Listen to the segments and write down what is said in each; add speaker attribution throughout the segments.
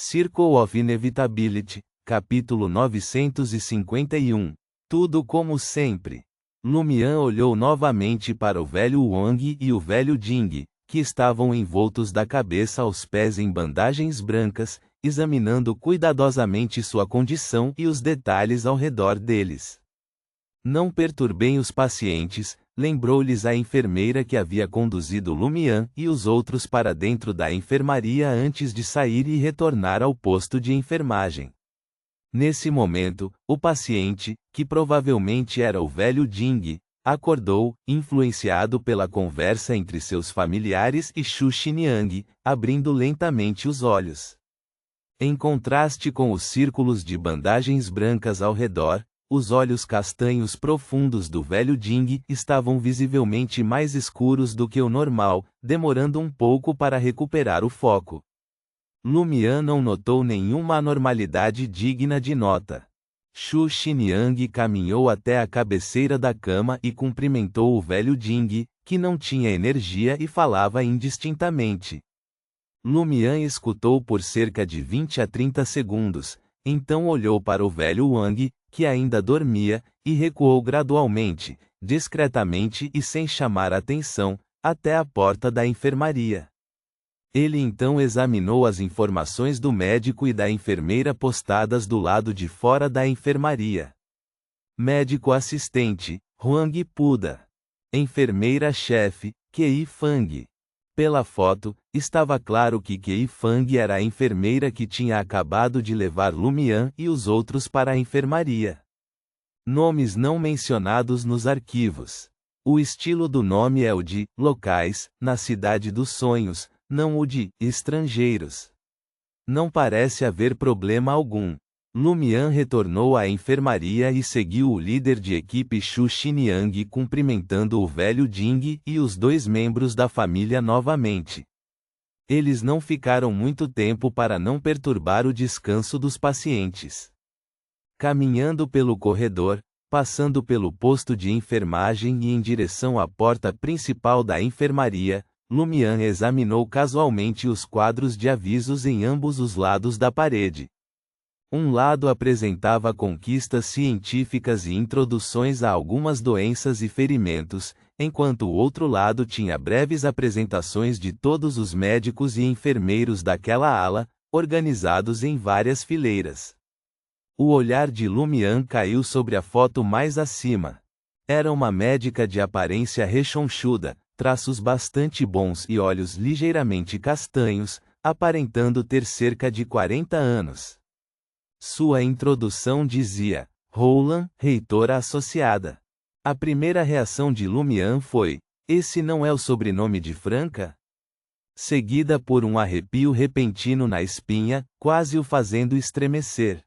Speaker 1: Circle of Inevitability, capítulo 951. Tudo como sempre. Lumian olhou novamente para o velho Wang e o velho Jing, que estavam envoltos da cabeça aos pés em bandagens brancas, examinando cuidadosamente sua condição e os detalhes ao redor deles. Não perturbem os pacientes, lembrou-lhes a enfermeira que havia conduzido Lumian e os outros para dentro da enfermaria antes de sair e retornar ao posto de enfermagem. Nesse momento, o paciente, que provavelmente era o velho Jing, acordou, influenciado pela conversa entre seus familiares e Xu Xiniang, abrindo lentamente os olhos. Em contraste com os círculos de bandagens brancas ao redor, os olhos castanhos profundos do velho Jing estavam visivelmente mais escuros do que o normal, demorando um pouco para recuperar o foco. Lumian não notou nenhuma anormalidade digna de nota. Xu Xiniang caminhou até a cabeceira da cama e cumprimentou o velho Jing, que não tinha energia e falava indistintamente. Lumian escutou por cerca de 20 a 30 segundos, então olhou para o velho Wang, que ainda dormia, e recuou gradualmente, discretamente e sem chamar atenção, até a porta da enfermaria. Ele então examinou as informações do médico e da enfermeira postadas do lado de fora da enfermaria. Médico assistente, Huang Puda. Enfermeira-chefe, Kei Fang. Pela foto, estava claro que Kei Fang era a enfermeira que tinha acabado de levar Lumian e os outros para a enfermaria. Nomes não mencionados nos arquivos. O estilo do nome é o de locais, na Cidade dos Sonhos, não o de estrangeiros. Não parece haver problema algum. Lumian retornou à enfermaria e seguiu o líder de equipe Xu Xiniang cumprimentando o velho Jing e os dois membros da família novamente. Eles não ficaram muito tempo para não perturbar o descanso dos pacientes. Caminhando pelo corredor, passando pelo posto de enfermagem e em direção à porta principal da enfermaria, Lumian examinou casualmente os quadros de avisos em ambos os lados da parede. Um lado apresentava conquistas científicas e introduções a algumas doenças e ferimentos, enquanto o outro lado tinha breves apresentações de todos os médicos e enfermeiros daquela ala, organizados em várias fileiras. O olhar de Lumian caiu sobre a foto mais acima. Era uma médica de aparência rechonchuda, traços bastante bons e olhos ligeiramente castanhos, aparentando ter cerca de 40 anos. Sua introdução dizia, Roland, reitora associada. A primeira reação de Lumian foi, esse não é o sobrenome de Franca? Seguida por um arrepio repentino na espinha, quase o fazendo estremecer.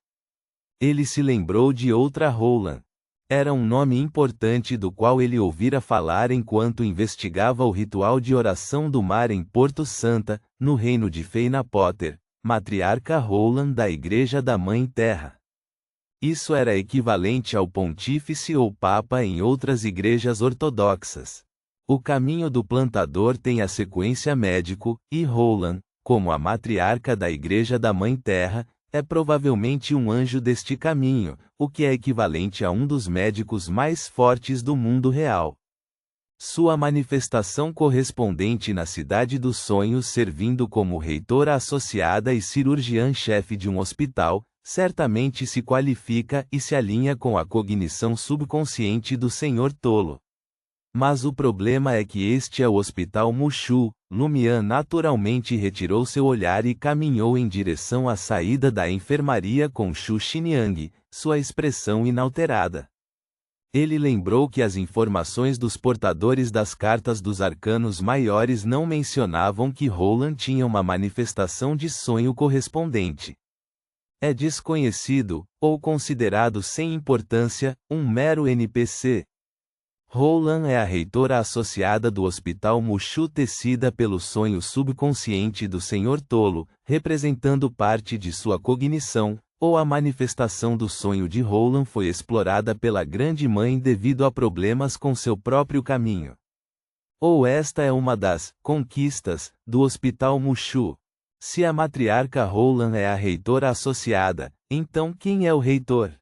Speaker 1: Ele se lembrou de outra Roland. Era um nome importante do qual ele ouvira falar enquanto investigava o ritual de oração do mar em Porto Santa, no reino de Feina Potter, matriarca Roland da Igreja da Mãe Terra. Isso era equivalente ao pontífice ou papa em outras igrejas ortodoxas. O caminho do plantador tem a sequência médico, e Roland, como a matriarca da Igreja da Mãe Terra, é provavelmente um anjo deste caminho, o que é equivalente a um dos médicos mais fortes do mundo real. Sua manifestação correspondente na Cidade dos Sonhos servindo como reitora associada e cirurgiã-chefe de um hospital, certamente se qualifica e se alinha com a cognição subconsciente do Senhor Tolo. Mas o problema é que este é o Hospital Mushu. Lumian naturalmente retirou seu olhar e caminhou em direção à saída da enfermaria com Xu Xiniang, sua expressão inalterada. Ele lembrou que as informações dos portadores das cartas dos arcanos maiores não mencionavam que Roland tinha uma manifestação de sonho correspondente. É desconhecido, ou considerado sem importância, um mero NPC. Roland é a reitora associada do Hospital Mushu tecida pelo sonho subconsciente do Senhor Tolo, representando parte de sua cognição, ou a manifestação do sonho de Roland foi explorada pela Grande Mãe devido a problemas com seu próprio caminho. Ou esta é uma das conquistas do Hospital Mushu. Se a matriarca Howland é a reitora associada, então quem é o reitor?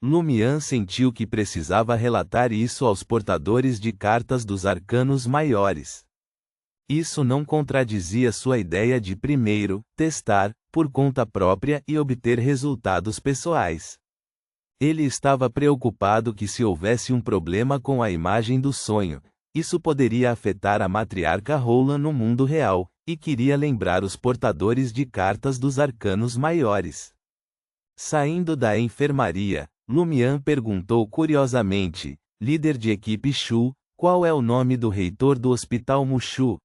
Speaker 1: Lumian sentiu que precisava relatar isso aos portadores de cartas dos arcanos maiores. Isso não contradizia sua ideia de primeiro testar, por conta própria e obter resultados pessoais. Ele estava preocupado que se houvesse um problema com a imagem do sonho, isso poderia afetar a matriarca Howland no mundo real, e queria lembrar os portadores de cartas dos arcanos maiores. Saindo da enfermaria, Lumian perguntou curiosamente, líder de equipe Shu, qual é o nome do reitor do Hospital Mushu?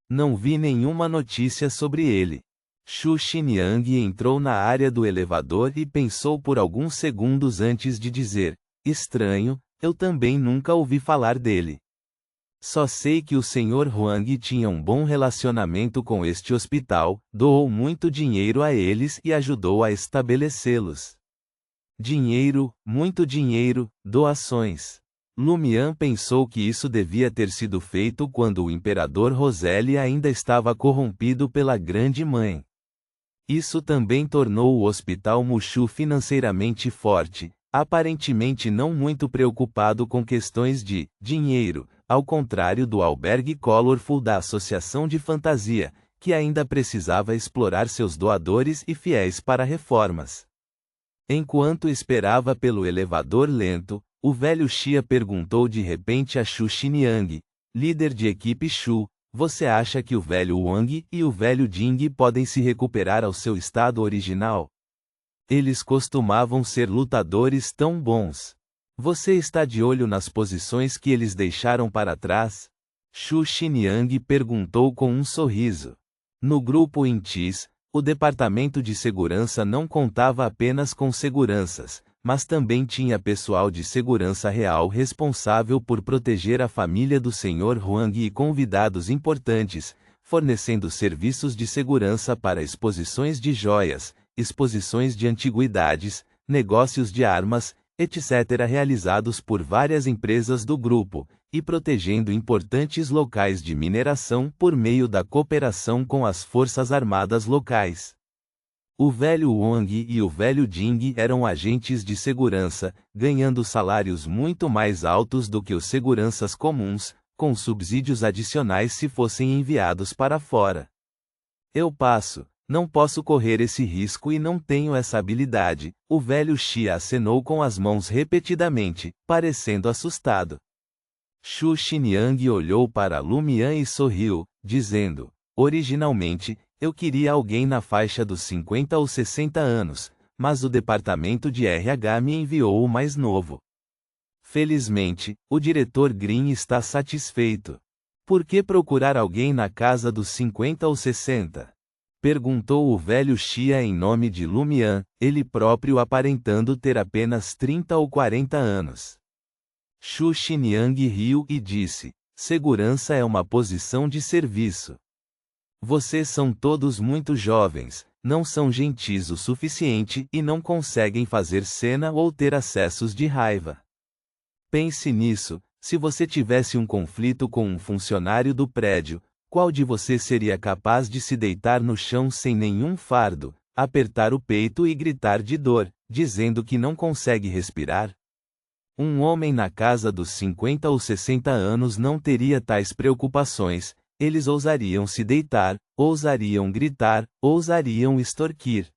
Speaker 1: Não vi nenhuma notícia sobre ele. Xu Xinyang entrou na área do elevador e pensou por alguns segundos antes de dizer, estranho, eu também nunca ouvi falar dele. Só sei que o Sr. Huang tinha um bom relacionamento com este hospital, doou muito dinheiro a eles e ajudou a estabelecê-los. Dinheiro, muito dinheiro, doações. Lumian pensou que isso devia ter sido feito quando o imperador Roseli ainda estava corrompido pela Grande Mãe. Isso também tornou o Hospital Mushu financeiramente forte, aparentemente não muito preocupado com questões de dinheiro, ao contrário do albergue Colorful da Associação de Fantasia, que ainda precisava explorar seus doadores e fiéis para reformas. Enquanto esperava pelo elevador lento, o velho Xia perguntou de repente a Xu Xinyang, líder de equipe Shu, você acha que o velho Wang e o velho Ding podem se recuperar ao seu estado original? Eles costumavam ser lutadores tão bons. Você está de olho nas posições que eles deixaram para trás? Xu Xinyang perguntou com um sorriso. No grupo Intis, o departamento de segurança não contava apenas com seguranças, mas também tinha pessoal de segurança real responsável por proteger a família do Sr. Huang e convidados importantes, fornecendo serviços de segurança para exposições de joias, exposições de antiguidades, negócios de armas, etc. realizados por várias empresas do grupo, e protegendo importantes locais de mineração por meio da cooperação com as forças armadas locais. O velho Wang e o velho Ding eram agentes de segurança, ganhando salários muito mais altos do que os seguranças comuns, com subsídios adicionais se fossem enviados para fora. Não posso correr esse risco e não tenho essa habilidade, o velho Xia acenou com as mãos repetidamente, parecendo assustado. Xu Xinyang olhou para Lumian e sorriu, dizendo, originalmente, eu queria alguém na faixa dos 50 ou 60 anos, mas o departamento de RH me enviou o mais novo. Felizmente, o diretor Green está satisfeito. Por que procurar alguém na casa dos 50 ou 60? Perguntou o velho Xia em nome de Lumian, ele próprio aparentando ter apenas 30 ou 40 anos. Xu Xinyang riu e disse, segurança é uma posição de serviço. Vocês são todos muito jovens, não são gentis o suficiente e não conseguem fazer cena ou ter acessos de raiva. Pense nisso, se você tivesse um conflito com um funcionário do prédio, qual de vocês seria capaz de se deitar no chão sem nenhum fardo, apertar o peito e gritar de dor, dizendo que não consegue respirar? Um homem na casa dos 50 ou 60 anos não teria tais preocupações. Eles ousariam se deitar, ousariam gritar, ousariam extorquir.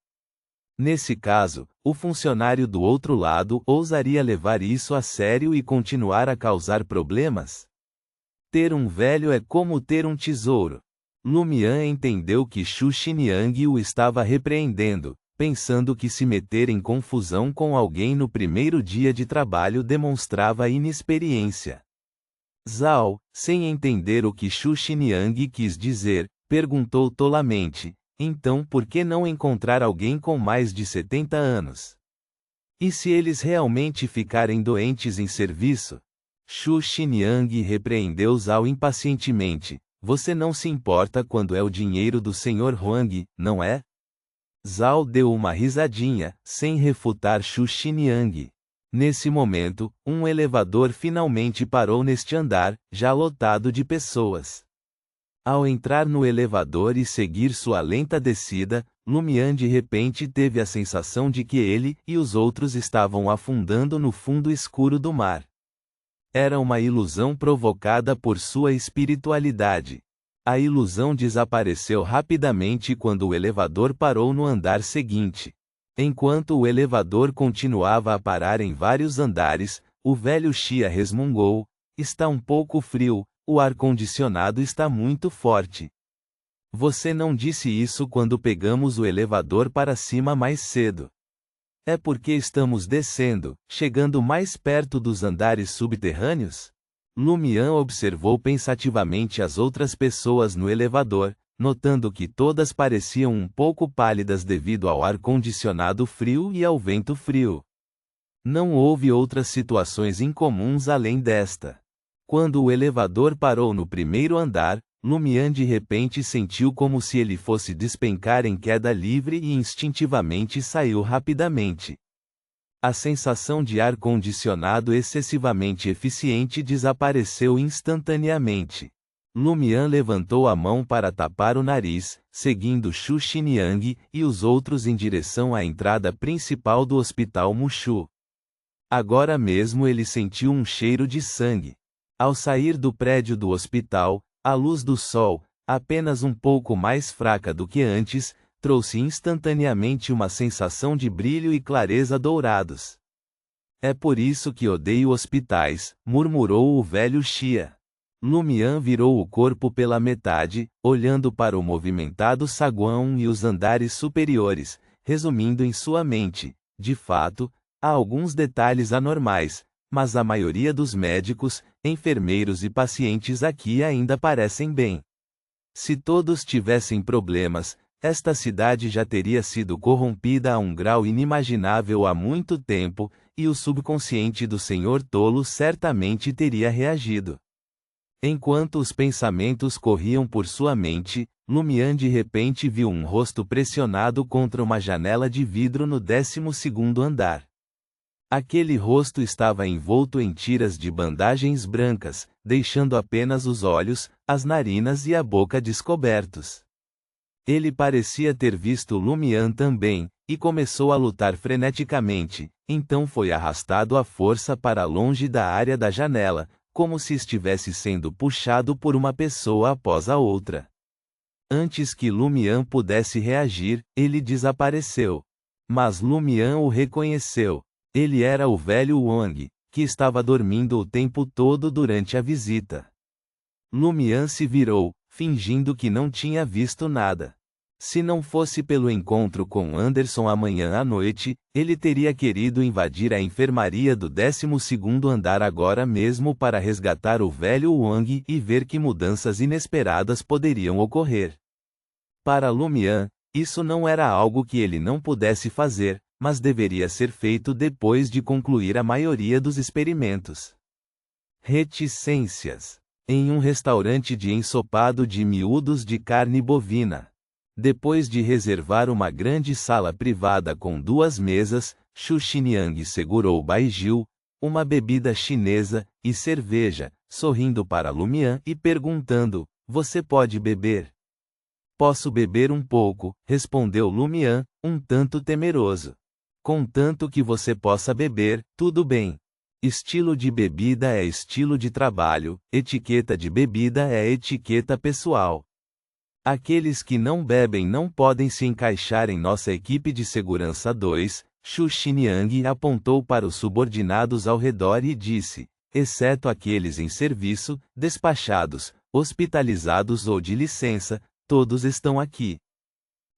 Speaker 1: Nesse caso, o funcionário do outro lado ousaria levar isso a sério e continuar a causar problemas? Ter um velho é como ter um tesouro. Lumian entendeu que Xu Xinyang o estava repreendendo, pensando que se meter em confusão com alguém no primeiro dia de trabalho demonstrava inexperiência. Zhao, sem entender o que Xu Xinyang quis dizer, perguntou tolamente, então por que não encontrar alguém com mais de 70 anos? E se eles realmente ficarem doentes em serviço? Xu Xinyang repreendeu Zhao impacientemente, você não se importa quando é o dinheiro do Sr. Huang, não é? Zhao deu uma risadinha, sem refutar Xu Xinyang. Nesse momento, um elevador finalmente parou neste andar, já lotado de pessoas. Ao entrar no elevador e seguir sua lenta descida, Lumian de repente teve a sensação de que ele e os outros estavam afundando no fundo escuro do mar. Era uma ilusão provocada por sua espiritualidade. A ilusão desapareceu rapidamente quando o elevador parou no andar seguinte. Enquanto o elevador continuava a parar em vários andares, o velho Xia resmungou: "Está um pouco frio, o ar-condicionado está muito forte." Você não disse isso quando pegamos o elevador para cima mais cedo. É porque estamos descendo, chegando mais perto dos andares subterrâneos? Lumian observou pensativamente as outras pessoas no elevador, notando que todas pareciam um pouco pálidas devido ao ar-condicionado frio e ao vento frio. Não houve outras situações incomuns além desta. Quando o elevador parou no primeiro andar, Lumian de repente sentiu como se ele fosse despencar em queda livre e instintivamente saiu rapidamente. A sensação de ar-condicionado excessivamente eficiente desapareceu instantaneamente. Lumian levantou a mão para tapar o nariz, seguindo Xu Xiniang e os outros em direção à entrada principal do Hospital Mushu. Agora mesmo ele sentiu um cheiro de sangue. Ao sair do prédio do hospital, a luz do sol, apenas um pouco mais fraca do que antes, trouxe instantaneamente uma sensação de brilho e clareza dourados. "É por isso que odeio hospitais", murmurou o velho Xia. Lumian virou o corpo pela metade, olhando para o movimentado saguão e os andares superiores, resumindo em sua mente: de fato, há alguns detalhes anormais, mas a maioria dos médicos, enfermeiros e pacientes aqui ainda parecem bem. Se todos tivessem problemas, esta cidade já teria sido corrompida a um grau inimaginável há muito tempo, e o subconsciente do Senhor Tolo certamente teria reagido. Enquanto os pensamentos corriam por sua mente, Lumian de repente viu um rosto pressionado contra uma janela de vidro no 12º andar. Aquele rosto estava envolto em tiras de bandagens brancas, deixando apenas os olhos, as narinas e a boca descobertos. Ele parecia ter visto Lumian também, e começou a lutar freneticamente, então foi arrastado à força para longe da área da janela, como se estivesse sendo puxado por uma pessoa após a outra. Antes que Lumian pudesse reagir, ele desapareceu. Mas Lumian o reconheceu. Ele era o velho Wang, que estava dormindo o tempo todo durante a visita. Lumian se virou, fingindo que não tinha visto nada. Se não fosse pelo encontro com Anderson amanhã à noite, ele teria querido invadir a enfermaria do 12º andar agora mesmo para resgatar o velho Wang e ver que mudanças inesperadas poderiam ocorrer. Para Lumian, isso não era algo que ele não pudesse fazer, mas deveria ser feito depois de concluir a maioria dos experimentos. Reticências. Em um restaurante de ensopado de miúdos de carne bovina. Depois de reservar uma grande sala privada com 2 mesas, Xu Xiniang segurou baijiu, uma bebida chinesa, e cerveja, sorrindo para Lumian e perguntando: "Você pode beber?" "Posso beber um pouco", respondeu Lumian, um tanto temeroso. "Contanto que você possa beber, tudo bem. Estilo de bebida é estilo de trabalho, etiqueta de bebida é etiqueta pessoal. Aqueles que não bebem não podem se encaixar em nossa equipe de segurança 2, Xu Xiniang apontou para os subordinados ao redor e disse, exceto aqueles em serviço, despachados, hospitalizados ou de licença, todos estão aqui.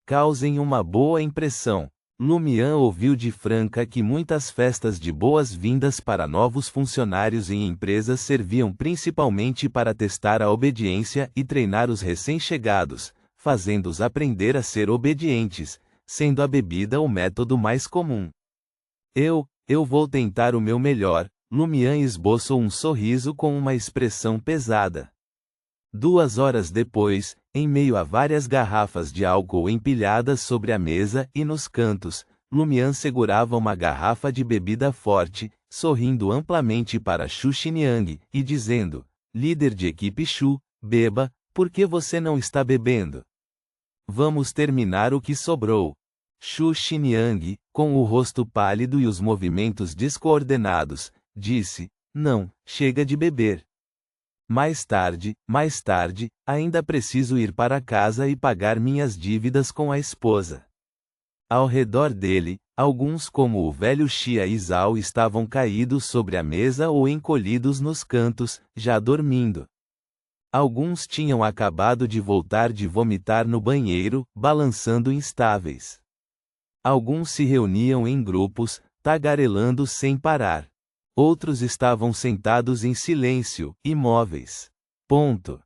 Speaker 1: Causem uma boa impressão. Lumian ouviu de Franca que muitas festas de boas-vindas para novos funcionários em empresas serviam principalmente para testar a obediência e treinar os recém-chegados, fazendo-os aprender a ser obedientes, sendo a bebida o método mais comum. Eu vou tentar o meu melhor, Lumian esboçou um sorriso com uma expressão pesada. 2 horas depois, em meio a várias garrafas de álcool empilhadas sobre a mesa e nos cantos, Lumian segurava uma garrafa de bebida forte, sorrindo amplamente para Xu Xiniang, e dizendo, líder de equipe Xu, beba, Por que você não está bebendo? Vamos terminar o que sobrou. Xu Xiniang, com o rosto pálido e os movimentos descoordenados, disse: Não, chega de beber. Mais tarde, ainda preciso ir para casa e pagar minhas dívidas com a esposa. Ao redor dele, alguns como o velho Xia e Zhao estavam caídos sobre a mesa ou encolhidos nos cantos, já dormindo. Alguns tinham acabado de voltar de vomitar no banheiro, balançando instáveis. Alguns se reuniam em grupos, tagarelando sem parar. Outros estavam sentados em silêncio, imóveis. Ponto.